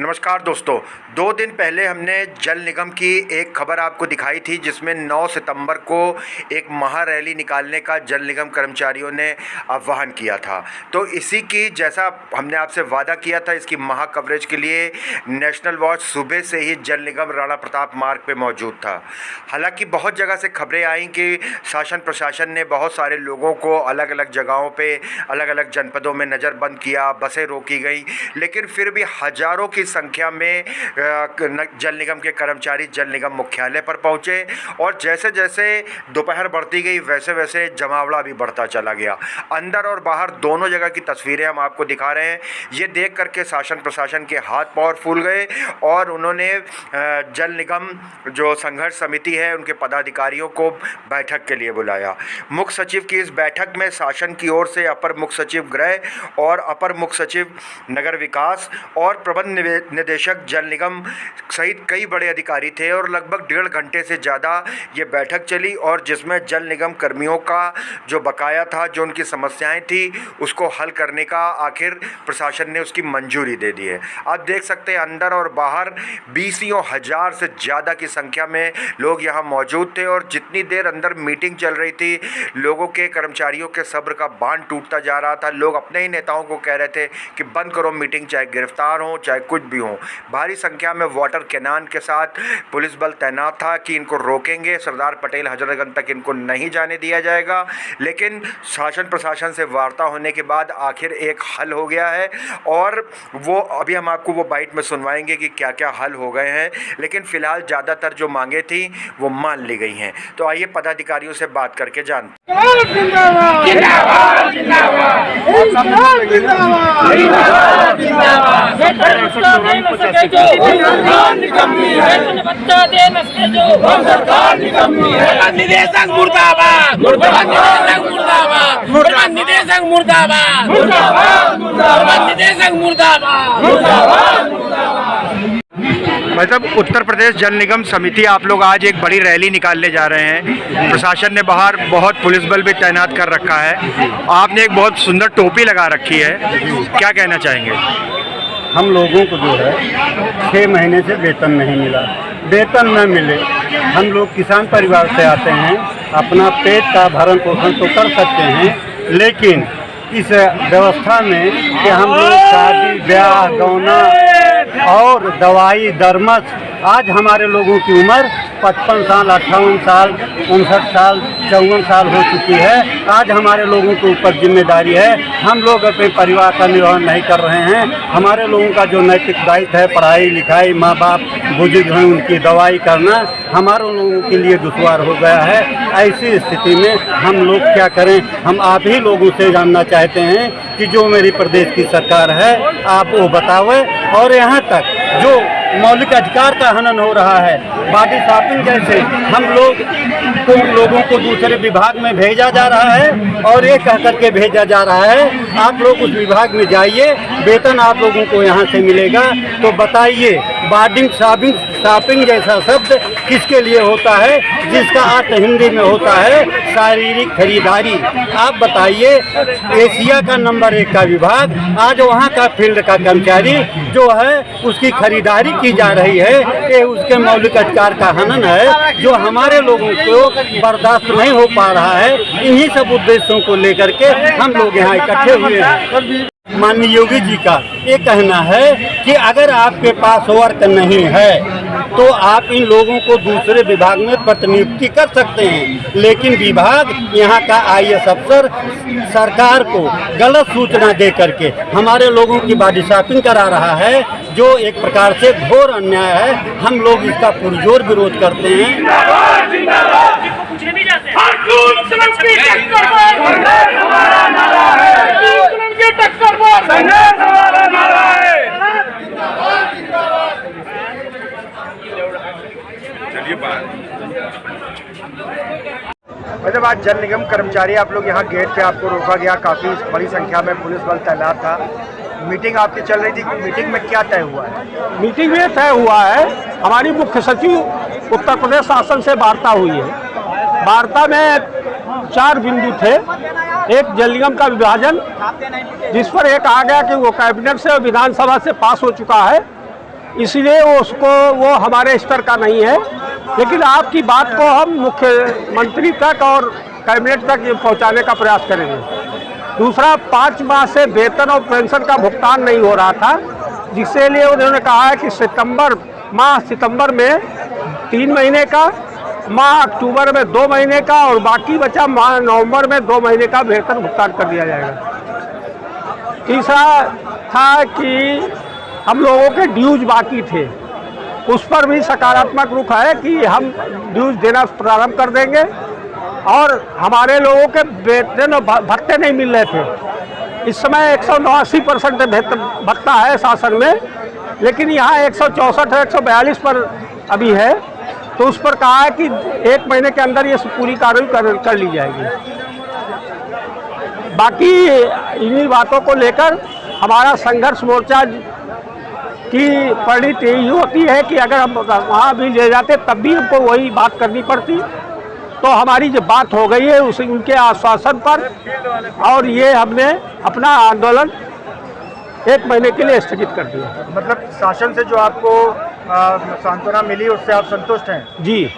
नमस्कार दोस्तों, 2 दिन पहले हमने जल निगम की एक खबर आपको दिखाई थी जिसमें 9 सितंबर को एक महारैली निकालने का जल निगम कर्मचारियों ने आह्वान किया था। तो इसी की जैसा हमने आपसे वादा किया था, इसकी महा कवरेज के लिए नेशनल वॉच सुबह से ही जल निगम राणा प्रताप मार्ग पे मौजूद था। हालांकि बहुत जगह से खबरें आई कि शासन प्रशासन ने बहुत सारे लोगों को अलग अलग जगहों पे अलग अलग जनपदों में नज़रबंद किया, बसें रोकी गई, लेकिन फिर भी हज़ारों की संख्या में जल निगम के कर्मचारी जल निगम मुख्यालय पर पहुंचे और जैसे जैसे दोपहर बढ़ती गई वैसे वैसे जमावड़ा भी बढ़ता चला गया। अंदर और बाहर दोनों जगह की तस्वीरें हम आपको दिखा रहे हैं। ये देख करके शासन प्रशासन के हाथ पांव फूल गए और उन्होंने जल निगम जो संघर्ष समिति है उनके पदाधिकारियों को बैठक के लिए बुलाया। मुख्य सचिव की इस बैठक में शासन की ओर से अपर मुख्य सचिव गृह और अपर मुख्य सचिव नगर विकास और प्रबंध निदेशक जल निगम सहित कई बड़े अधिकारी थे और लगभग 1.5 घंटे से ज़्यादा ये बैठक चली और जिसमें जल निगम कर्मियों का जो बकाया था, जो उनकी समस्याएं थी, उसको हल करने का आखिर प्रशासन ने उसकी मंजूरी दे दी है। आप देख सकते हैं अंदर और बाहर 20 हज़ार से ज़्यादा की संख्या में लोग यहाँ मौजूद थे और जितनी देर अंदर मीटिंग चल रही थी, लोगों के कर्मचारियों के सब्र का बांध टूटता जा रहा था। लोग अपने ही नेताओं को कह रहे थे कि बंद करो मीटिंग, चाहे गिरफ्तार हो चाहे कुछ भी हो। भारी संख्या में वाटर कैनान के साथ पुलिस बल तैनात था कि इनको रोकेंगे, सरदार पटेल हजरतगंज तक इनको नहीं जाने दिया जाएगा। लेकिन शासन प्रशासन से वार्ता होने के बाद आखिर एक हल हो गया है और वो अभी हम आपको वो बाइट में सुनवाएंगे कि क्या क्या हल हो गए हैं। लेकिन फ़िलहाल ज़्यादातर जो मांगे थी वो मान ली गई हैं। तो आइए पदाधिकारियों से बात करके जानते हैं। निदेशक मुर्दाबाद, निदेशक मुर्दाबाद, निदेशक मुर्दाबाद। मतलब उत्तर प्रदेश जल निगम समिति आप लोग आज एक बड़ी रैली निकालने जा रहे हैं। प्रशासन ने बाहर बहुत पुलिस बल भी तैनात कर रखा है। आपने एक बहुत सुंदर टोपी लगा रखी है, क्या कहना चाहेंगे? हम लोगों को जो है 6 महीने से वेतन नहीं मिला। वेतन न मिले, हम लोग किसान परिवार से आते हैं, अपना पेट का भरण पोषण तो कर सकते हैं, लेकिन इस व्यवस्था में कि हम लोग शादी ब्याह गौना और दवाई दरमस, आज हमारे लोगों की उम्र 55 साल 58 साल 59 साल 54 साल हो चुकी है। आज हमारे लोगों के ऊपर जिम्मेदारी है, हम लोग अपने परिवार का निर्वहन नहीं कर रहे हैं। हमारे लोगों का जो नैतिक दायित्व है, पढ़ाई लिखाई, माँ बाप बुजुर्ग हैं उनकी दवाई करना, हमारे लोगों के लिए दुश्वार हो गया है। ऐसी स्थिति में हम लोग क्या करें? हम आप ही लोगों से जानना चाहते हैं कि जो मेरी प्रदेश की सरकार है आप वो बतावे। और यहाँ तक जो मौलिक अधिकार का हनन हो रहा है, बॉडी शॉपिंग जैसे हम लोगों को दूसरे विभाग में भेजा जा रहा है और ये कह करके भेजा जा रहा है आप लोग उस विभाग में जाइए, वेतन आप लोगों को यहाँ से मिलेगा। तो बताइए, बॉडी शॉपिंग जैसा शब्द किसके लिए होता है, जिसका अर्थ हिंदी में होता है शारीरिक खरीदारी। आप बताइए, एशिया का नंबर 1 का विभाग, आज वहाँ का फील्ड का कर्मचारी जो है उसकी खरीदारी की जा रही है। ये उसके मौलिक अधिकार का हनन है जो हमारे लोगों को बर्दाश्त नहीं हो पा रहा है। इन्हीं सब उद्देश्यों को लेकर के हम लोग यहाँ इकट्ठे हुए हैं। माननीय योगी जी का ये कहना है कि अगर आपके पास वर्क नहीं है तो आप इन लोगों को दूसरे विभाग में प्रतिनियुक्ति कर सकते हैं, लेकिन विभाग यहाँ का IAS अफसर सरकार को गलत सूचना दे करके हमारे लोगों की बॉडी शॉपिंग करा रहा है, जो एक प्रकार से घोर अन्याय है। हम लोग इसका पुरजोर विरोध करते हैं। मतलब आज जल निगम कर्मचारी आप लोग यहाँ गेट पे आपको रोका गया, काफ़ी बड़ी संख्या में पुलिस बल तैनात था। मीटिंग आपकी चल रही थी, मीटिंग में क्या तय हुआ है? मीटिंग में तय हुआ है, हमारी मुख्य सचिव उत्तर प्रदेश शासन से वार्ता हुई है। वार्ता में 4 बिंदु थे। एक जल निगम का विभाजन, जिस पर एक आ गया कि वो कैबिनेट से और विधानसभा से पास हो चुका है, इसलिए वो हमारे स्तर का नहीं है। लेकिन आपकी बात को हम मुख्यमंत्री तक और कैबिनेट तक ये पहुंचाने का प्रयास करेंगे। दूसरा, 5 माह से वेतन और पेंशन का भुगतान नहीं हो रहा था, जिसके लिए उन्होंने कहा है कि सितंबर में 3 महीने का, माह अक्टूबर में 2 महीने का और बाकी बचा माह नवंबर में 2 महीने का वेतन भुगतान कर दिया जाएगा। तीसरा था कि हम लोगों के ड्यूज बाकी थे, उस पर भी सकारात्मक रुख है कि हम ड्यूज देना प्रारंभ कर देंगे। और हमारे लोगों के वेतन और भत्ते नहीं मिल रहे थे। इस समय 189% भत्ता है शासन में, लेकिन यहाँ 164 142 पर अभी है, तो उस पर कहा है कि 1 महीने के अंदर ये पूरी कार्रवाई कर ली जाएगी। बाकी इन्हीं बातों को लेकर हमारा संघर्ष मोर्चा की परिणति यही होती है कि अगर हम वहाँ भी ले जाते तब भी हमको वही बात करनी पड़ती। तो हमारी जो बात हो गई है उनके आश्वासन पर, और ये हमने अपना आंदोलन 1 महीने के लिए स्थगित कर दिया। मतलब शासन से जो आपको सांत्वना मिली उससे आप संतुष्ट हैं? जी।